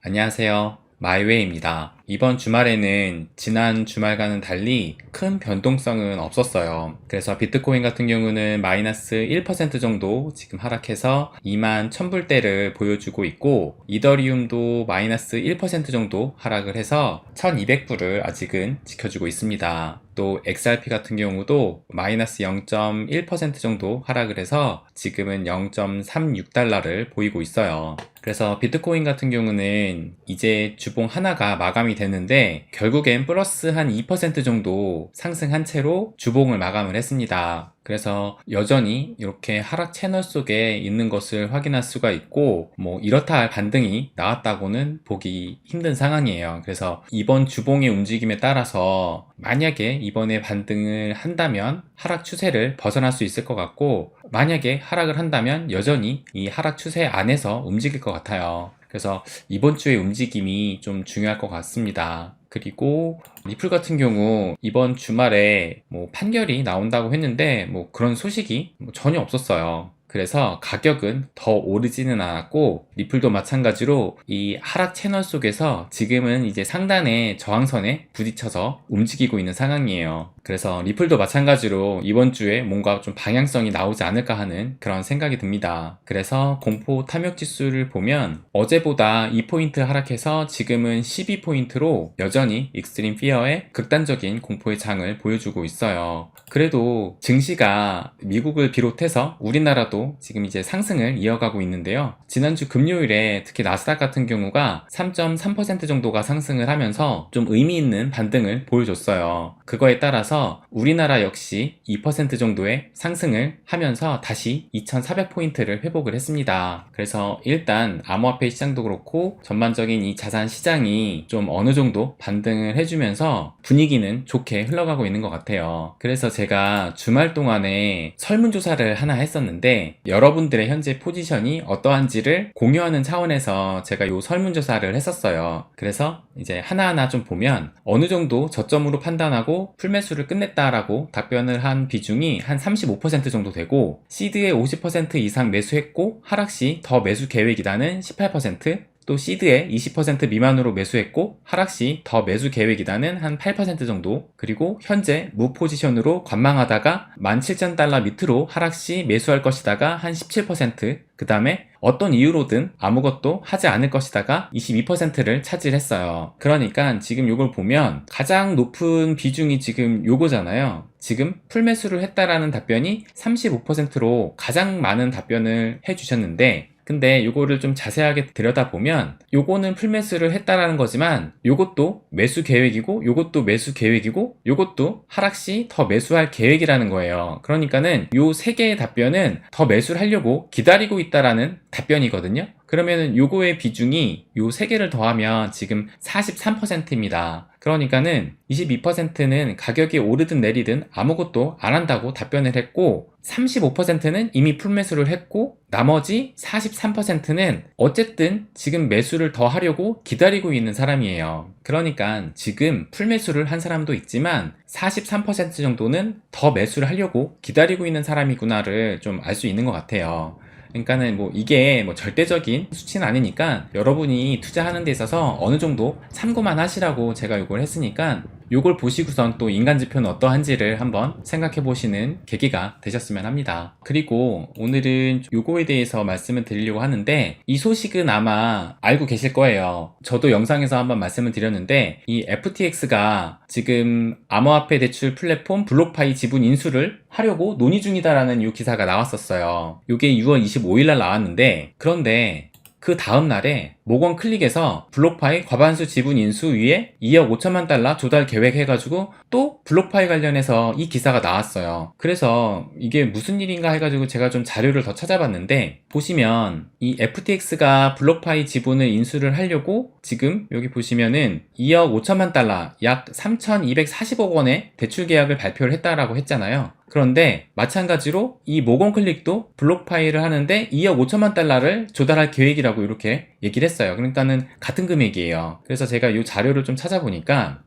안녕하세요. 마이웨이입니다. 이번 주말에는 지난 주말과는 달리 큰 변동성은 없었어요. 그래서 비트코인 같은 경우는 마이너스 1% 정도 지금 하락해서 2만 1000불대를 보여주고 있고, 이더리움도 마이너스 1% 정도 하락을 해서 1200불을 아직은 지켜주고 있습니다. 또 XRP 같은 경우도 마이너스 0.1% 정도 하락을 해서 지금은 0.36달러를 보이고 있어요. 그래서 비트코인 같은 경우는 이제 주봉 하나가 마감이 되는데 결국엔 플러스 한 2% 정도 상승한 채로 주봉을 마감을 했습니다. 그래서 여전히 이렇게 하락 채널 속에 있는 것을 확인할 수가 있고, 이렇다 할 반등이 나왔다고는 보기 힘든 상황이에요. 그래서 이번 주봉의 움직임에 따라서 만약에 이번에 반등을 한다면 하락 추세를 벗어날 수 있을 것 같고, 만약에 하락을 한다면 여전히 이 하락 추세 안에서 움직일 것 같아요. 그래서 이번 주의 움직임이 좀 중요할 것 같습니다. 그리고 리플 같은 경우 이번 주말에 판결이 나온다고 했는데 그런 소식이 전혀 없었어요. 그래서 가격은 더 오르지는 않았고, 리플도 마찬가지로 이 하락 채널 속에서 지금은 이제 상단의 저항선에 부딪혀서 움직이고 있는 상황이에요. 그래서 리플도 마찬가지로 이번 주에 뭔가 좀 방향성이 나오지 않을까 하는 그런 생각이 듭니다. 그래서 공포 탐욕 지수를 보면 어제보다 2포인트 하락해서 지금은 12포인트로 여전히 익스트림 피어의 극단적인 공포의 장을 보여주고 있어요. 그래도 증시가 미국을 비롯해서 우리나라도 지금 이제 상승을 이어가고 있는데요. 지난주 금요일에 특히 나스닥 같은 경우가 3.3% 정도가 상승을 하면서 좀 의미 있는 반등을 보여줬어요. 그거에 따라서 우리나라 역시 2% 정도의 상승을 하면서 다시 2400포인트를 회복을 했습니다. 그래서 일단 암호화폐 시장도 그렇고 전반적인 이 자산 시장이 좀 어느 정도 반등을 해주면서 분위기는 좋게 흘러가고 있는 것 같아요. 그래서 제가 주말 동안에 설문조사를 하나 했었는데 여러분들의 현재 포지션이 어떠한지를 공유하는 차원에서 제가 이 설문조사를 했었어요. 그래서 이제 하나하나 좀 보면 어느 정도 저점으로 판단하고 풀매수를 끝냈다라고 답변을 한 비중이 한 35% 정도 되고, 시드에 50% 이상 매수했고 하락시 더 매수 계획이다는 18%, 또 시드에 20% 미만으로 매수했고 하락시 더 매수 계획이다는 한 8% 정도, 그리고 현재 무 포지션으로 관망하다가 17,000달러 밑으로 하락시 매수할 것이다가 한 17%, 그 다음에 어떤 이유로든 아무것도 하지 않을 것이다가 22%를 차지했어요. 그러니까 지금 이걸 보면 가장 높은 비중이 지금 요거잖아요. 지금 풀매수를 했다라는 답변이 35%로 가장 많은 답변을 해주셨는데, 근데 요거를 좀 자세하게 들여다보면 요거는 풀매수를 했다라는 거지만 요것도 매수 계획이고 요것도 매수 계획이고 요것도 하락시 더 매수할 계획이라는 거예요. 그러니까는 요 세 개의 답변은 더 매수를 하려고 기다리고 있다라는 답변이거든요. 그러면은 요거의 비중이 요 세 개를 더하면 지금 43%입니다. 그러니까는 22%는 가격이 오르든 내리든 아무것도 안 한다고 답변을 했고, 35%는 이미 풀매수를 했고, 나머지 43%는 어쨌든 지금 매수를 더 하려고 기다리고 있는 사람이에요. 그러니까 지금 풀매수를 한 사람도 있지만 43% 정도는 더 매수를 하려고 기다리고 있는 사람이구나를 좀 알 수 있는 것 같아요. 그러니까는 이게 절대적인 수치는 아니니까 여러분이 투자하는 데 있어서 어느 정도 참고만 하시라고 제가 이걸 했으니까, 요걸 보시고선 또 인간 지표는 어떠한지를 한번 생각해 보시는 계기가 되셨으면 합니다. 그리고 오늘은 요거에 대해서 말씀을 드리려고 하는데, 이 소식은 아마 알고 계실 거예요. 저도 영상에서 한번 말씀을 드렸는데, 이 FTX가 지금 암호화폐 대출 플랫폼 블록파이 지분 인수를 하려고 논의 중이다라는 요 기사가 나왔었어요. 요게 6월 25일날 나왔는데, 그런데 그 다음날에 모건 클릭에서 블록파이 과반수 지분 인수 위에 2억 5천만 달러 조달 계획 해가지고 또 블록파이 관련해서 이 기사가 나왔어요. 그래서 이게 무슨 일인가 해가지고 제가 좀 자료를 더 찾아봤는데, 보시면 이 FTX가 블록파이 지분을 인수를 하려고 지금 여기 보시면은 2억 5천만 달러 약 3,240억 원의 대출 계약을 발표를 했다라고 했잖아요. 그런데 마찬가지로 이 모건클릭도 블록파이를 하는데 2억 5천만 달러를 조달할 계획이라고 이렇게 얘기를 했어요. 그러니까는 같은 금액이에요. 그래서 제가 이 자료를 좀 찾아보니까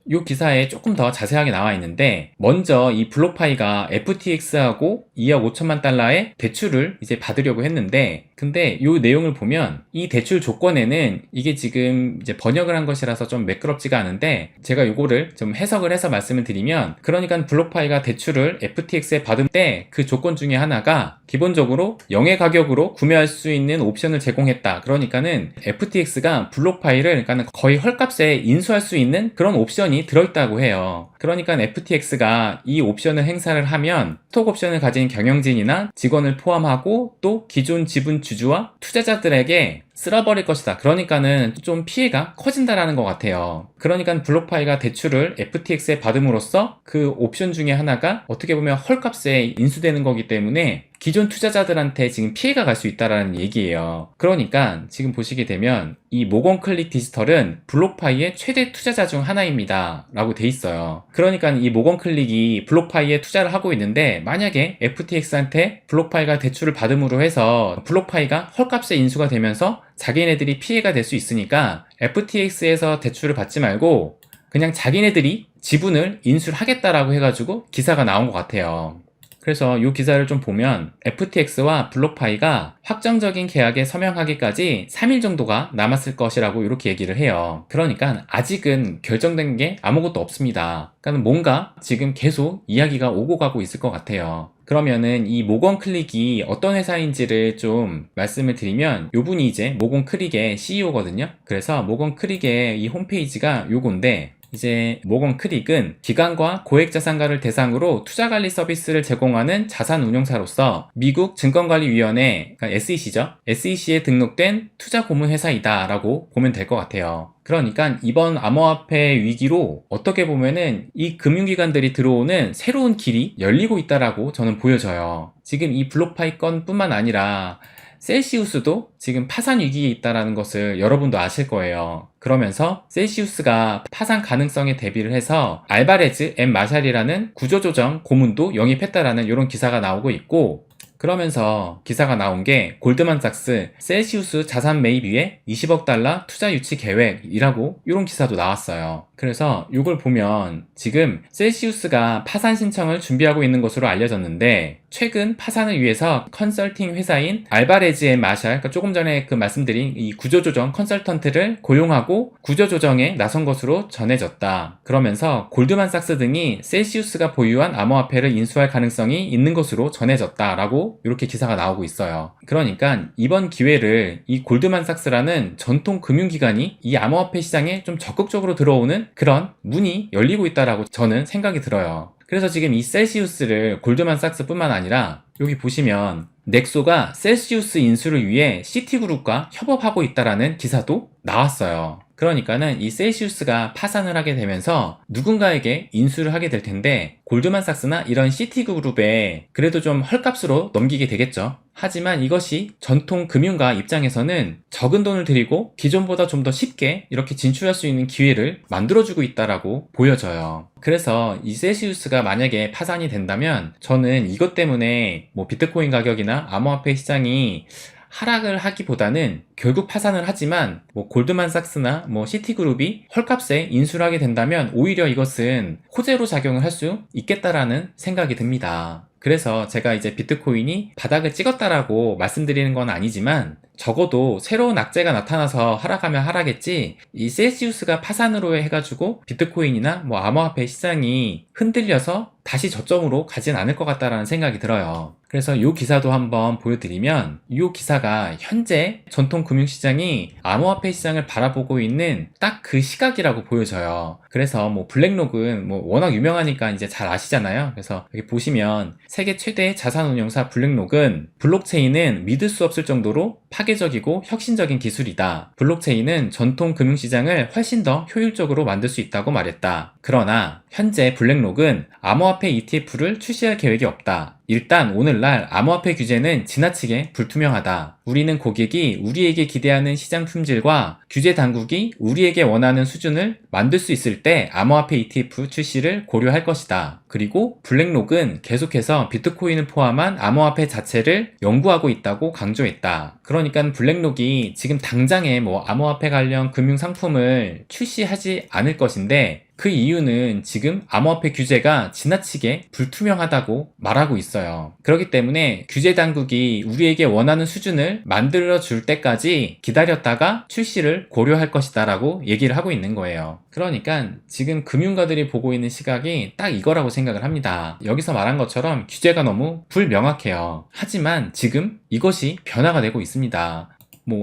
이 기사에 조금 더 자세하게 나와 있는데, 먼저 이 블록파이가 FTX하고 2억 5천만 달러의 대출을 이제 받으려고 했는데, 근데 이 내용을 보면 이 대출 조건에는 이게 지금 이제 번역을 한 것이라서 좀 매끄럽지가 않은데, 제가 요거를 좀 해석을 해서 말씀을 드리면, 그러니까 블록파이가 대출을 FTX에 받을 때 그 조건 중에 하나가 기본적으로 영해 가격으로 구매할 수 있는 옵션을 제공했다. 그러니까는 FTX가 블록파이를 그러니까 거의 헐값에 인수할 수 있는 그런 옵션이 들어있다고 해요. 그러니까 FTX가 이 옵션을 행사를 하면 스톡 옵션을 가진 경영진이나 직원을 포함하고 또 기존 지분 주주와 투자자들에게 쓸어버릴 것이다. 그러니까는 좀 피해가 커진다라는 것 같아요. 그러니까 블록파이가 대출을 FTX에 받음으로써 그 옵션 중에 하나가 어떻게 보면 헐값에 인수되는 거기 때문에 기존 투자자들한테 지금 피해가 갈 수 있다라는 얘기예요. 그러니까 지금 보시게 되면 이 모건 클릭 디지털은 블록파이의 최대 투자자 중 하나입니다 라고 돼 있어요. 그러니까 이 모건 클릭이 블록파이에 투자를 하고 있는데, 만약에 FTX한테 블록파이가 대출을 받음으로 해서 블록파이가 헐값에 인수가 되면서 자기네들이 피해가 될 수 있으니까 FTX에서 대출을 받지 말고 그냥 자기네들이 지분을 인수를 하겠다라고 해가지고 기사가 나온 것 같아요. 그래서 이 기사를 좀 보면 FTX와 블록파이가 확정적인 계약에 서명하기까지 3일 정도가 남았을 것이라고 이렇게 얘기를 해요. 그러니까 아직은 결정된 게 아무것도 없습니다. 그러니까 뭔가 지금 계속 이야기가 오고 가고 있을 것 같아요. 그러면은 이 모건 클릭이 어떤 회사인지를 좀 말씀을 드리면, 요분이 이제 모건 클릭의 CEO거든요. 그래서 모건 클릭의 이 홈페이지가 요건데, 이제 모건 클릭은 기관과 고액자산가를 대상으로 투자관리 서비스를 제공하는 자산운용사로서 미국 증권관리위원회, 그러니까 SEC죠. SEC에 등록된 투자고문회사이다 라고 보면 될 것 같아요. 그러니까 이번 암호화폐 위기로 어떻게 보면은 이 금융기관들이 들어오는 새로운 길이 열리고 있다라고 저는 보여져요. 지금 이 블록파이 건뿐만 아니라 셀시우스도 지금 파산 위기에 있다는 것을 여러분도 아실 거예요. 그러면서 셀시우스가 파산 가능성에 대비를 해서 알바레즈 앤 마샬이라는 구조조정 고문도 영입했다라는 이런 기사가 나오고 있고, 그러면서 기사가 나온 게 골드만삭스 셀시우스 자산 매입 위에 20억 달러 투자 유치 계획이라고 이런 기사도 나왔어요. 그래서 이걸 보면 지금 셀시우스가 파산 신청을 준비하고 있는 것으로 알려졌는데, 최근 파산을 위해서 컨설팅 회사인 알바레즈 앤 마샬, 그러니까 조금 전에 그 말씀드린 이 구조조정 컨설턴트를 고용하고 구조조정에 나선 것으로 전해졌다. 그러면서 골드만삭스 등이 셀시우스가 보유한 암호화폐를 인수할 가능성이 있는 것으로 전해졌다라고 이렇게 기사가 나오고 있어요. 그러니까 이번 기회를 이 골드만삭스라는 전통 금융기관이 이 암호화폐 시장에 좀 적극적으로 들어오는 그런 문이 열리고 있다라고 저는 생각이 들어요. 그래서 지금 이 셀시우스를 골드만삭스뿐만 아니라 여기 보시면 넥소가 셀시우스 인수를 위해 시티그룹과 협업하고 있다라는 기사도 나왔어요. 그러니까는 이 셀시우스가 파산을 하게 되면서 누군가에게 인수를 하게 될 텐데, 골드만삭스나 이런 시티그룹에 그래도 좀 헐값으로 넘기게 되겠죠. 하지만 이것이 전통 금융가 입장에서는 적은 돈을 들이고 기존보다 좀 더 쉽게 이렇게 진출할 수 있는 기회를 만들어주고 있다라고 보여져요. 그래서 이 셀시우스가 만약에 파산이 된다면 저는 이것 때문에 뭐 비트코인 가격이나 암호화폐 시장이 하락을 하기보다는 결국 파산을 하지만 뭐 골드만삭스나 뭐 시티그룹이 헐값에 인수를 하게 된다면 오히려 이것은 호재로 작용을 할 수 있겠다라는 생각이 듭니다. 그래서 제가 이제 비트코인이 바닥을 찍었다라고 말씀드리는 건 아니지만, 적어도 새로운 악재가 나타나서 하락하면 하락했지, 이 셀시우스가 파산으로 해가지고 비트코인이나 뭐 암호화폐 시장이 흔들려서 다시 저점으로 가진 않을 것 같다라는 생각이 들어요. 그래서 이 기사도 한번 보여드리면, 이 기사가 현재 전통 금융시장이 암호화폐 시장을 바라보고 있는 딱 그 시각이라고 보여져요. 그래서 뭐 블랙록은 뭐 워낙 유명하니까 이제 잘 아시잖아요. 그래서 여기 보시면 세계 최대 자산운용사 블랙록은 블록체인은 믿을 수 없을 정도로 파괴적이고 혁신적인 기술이다. 블록체인은 전통 금융시장을 훨씬 더 효율적으로 만들 수 있다고 말했다. 그러나 현재 블랙록은 암호화폐 ETF를 출시할 계획이 없다. 일단 오늘날 암호화폐 규제는 지나치게 불투명하다. 우리는 고객이 우리에게 기대하는 시장 품질과 규제 당국이 우리에게 원하는 수준을 만들 수 있을 때 암호화폐 ETF 출시를 고려할 것이다. 그리고 블랙록은 계속해서 비트코인을 포함한 암호화폐 자체를 연구하고 있다고 강조했다. 그러니까 블랙록이 지금 당장에 암호화폐 관련 금융 상품을 출시하지 않을 것인데, 그 이유는 지금 암호화폐 규제가 지나치게 불투명하다고 말하고 있어요. 그렇기 때문에 규제 당국이 우리에게 원하는 수준을 만들어 줄 때까지 기다렸다가 출시를 고려할 것이다 라고 얘기를 하고 있는 거예요. 그러니까 지금 금융가들이 보고 있는 시각이 딱 이거라고 생각을 합니다. 여기서 말한 것처럼 규제가 너무 불명확해요. 하지만 지금 이것이 변화가 되고 있습니다.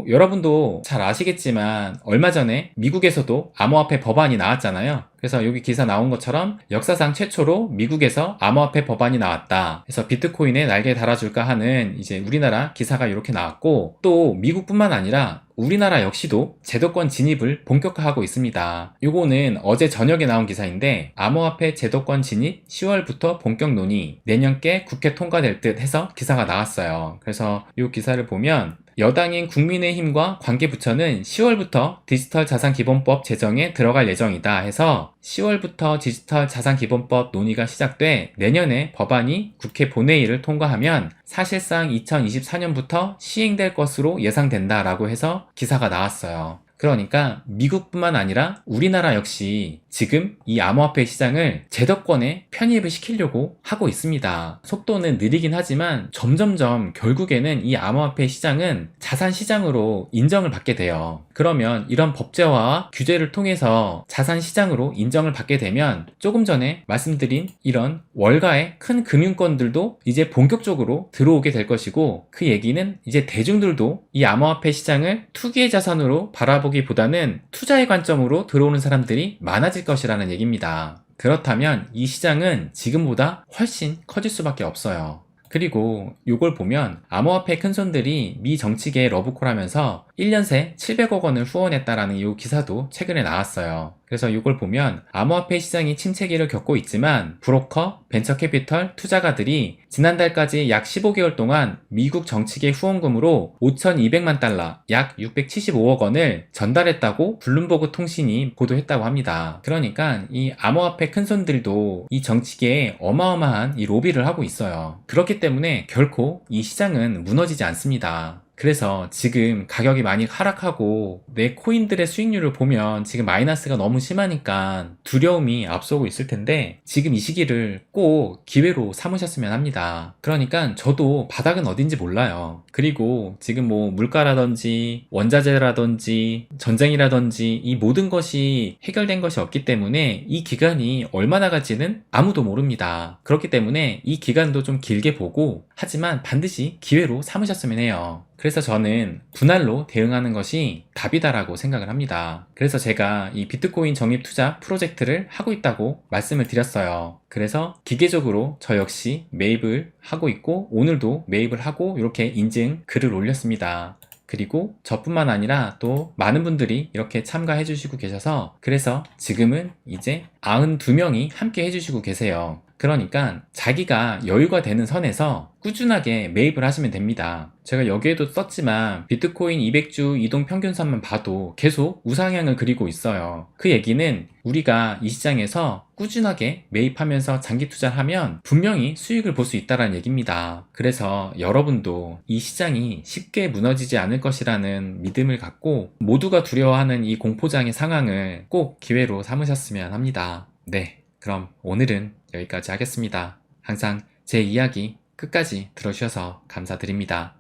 여러분도 잘 아시겠지만 얼마 전에 미국에서도 암호화폐 법안이 나왔잖아요. 그래서 여기 기사 나온 것처럼 역사상 최초로 미국에서 암호화폐 법안이 나왔다. 그래서 비트코인에 날개 달아줄까 하는 이제 우리나라 기사가 이렇게 나왔고, 또 미국뿐만 아니라 우리나라 역시도 제도권 진입을 본격화하고 있습니다. 요거는 어제 저녁에 나온 기사인데, 암호화폐 제도권 진입 10월부터 본격 논의, 내년께 국회 통과될 듯 해서 기사가 나왔어요. 그래서 이 기사를 보면 여당인 국민의힘과 관계부처는 10월부터 디지털 자산기본법 제정에 들어갈 예정이다 해서 10월부터 디지털 자산기본법 논의가 시작돼 내년에 법안이 국회 본회의를 통과하면 사실상 2024년부터 시행될 것으로 예상된다라고 해서 기사가 나왔어요. 그러니까 미국뿐만 아니라 우리나라 역시 지금 이 암호화폐 시장을 제도권에 편입을 시키려고 하고 있습니다. 속도는 느리긴 하지만 점점점 결국에는 이 암호화폐 시장은 자산 시장으로 인정을 받게 돼요. 그러면 이런 법제화와 규제를 통해서 자산 시장으로 인정을 받게 되면 조금 전에 말씀드린 이런 월가의 큰 금융권들도 이제 본격적으로 들어오게 될 것이고, 그 얘기는 이제 대중들도 이 암호화폐 시장을 투기의 자산으로 바라보기보다는 투자의 관점으로 들어오는 사람들이 많아질 것이라는 얘기입니다. 그렇다면 이 시장은 지금보다 훨씬 커질 수밖에 없어요. 그리고 이걸 보면 암호화폐 큰손들이 미 정치계에 러브콜 하면서 1년 새 700억 원을 후원했다라는 이 기사도 최근에 나왔어요. 그래서 이걸 보면 암호화폐 시장이 침체기를 겪고 있지만 브로커, 벤처캐피털, 투자가들이 지난달까지 약 15개월 동안 미국 정치계 후원금으로 5,200만 달러, 약 675억 원을 전달했다고 블룸버그 통신이 보도했다고 합니다. 그러니까 이 암호화폐 큰손들도 이 정치계에 어마어마한 이 로비를 하고 있어요. 그렇기 때문에 결코 이 시장은 무너지지 않습니다. 그래서 지금 가격이 많이 하락하고 내 코인들의 수익률을 보면 지금 마이너스가 너무 심하니까 두려움이 앞서고 있을 텐데, 지금 이 시기를 꼭 기회로 삼으셨으면 합니다. 그러니까 저도 바닥은 어딘지 몰라요. 그리고 지금 물가라든지 원자재라든지 전쟁이라든지 이 모든 것이 해결된 것이 없기 때문에 이 기간이 얼마나 갈지는 아무도 모릅니다. 그렇기 때문에 이 기간도 좀 길게 보고, 하지만 반드시 기회로 삼으셨으면 해요. 그래서 저는 분할로 대응하는 것이 답이다라고 생각을 합니다. 그래서 제가 이 비트코인 적립 투자 프로젝트를 하고 있다고 말씀을 드렸어요. 그래서 기계적으로 저 역시 매입을 하고 있고, 오늘도 매입을 하고 이렇게 인증 글을 올렸습니다. 그리고 저뿐만 아니라 또 많은 분들이 이렇게 참가해 주시고 계셔서, 그래서 지금은 이제 92명이 함께 해주시고 계세요. 그러니까 자기가 여유가 되는 선에서 꾸준하게 매입을 하시면 됩니다. 제가 여기에도 썼지만 비트코인 200주 이동 평균선만 봐도 계속 우상향을 그리고 있어요. 그 얘기는 우리가 이 시장에서 꾸준하게 매입하면서 장기 투자를 하면 분명히 수익을 볼 수 있다는 얘기입니다. 그래서 여러분도 이 시장이 쉽게 무너지지 않을 것이라는 믿음을 갖고 모두가 두려워하는 이 공포장의 상황을 꼭 기회로 삼으셨으면 합니다. 네, 그럼 오늘은 여기까지 하겠습니다. 항상 제 이야기 끝까지 들어주셔서 감사드립니다.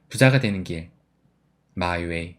부자가 되는 길, 마이웨이.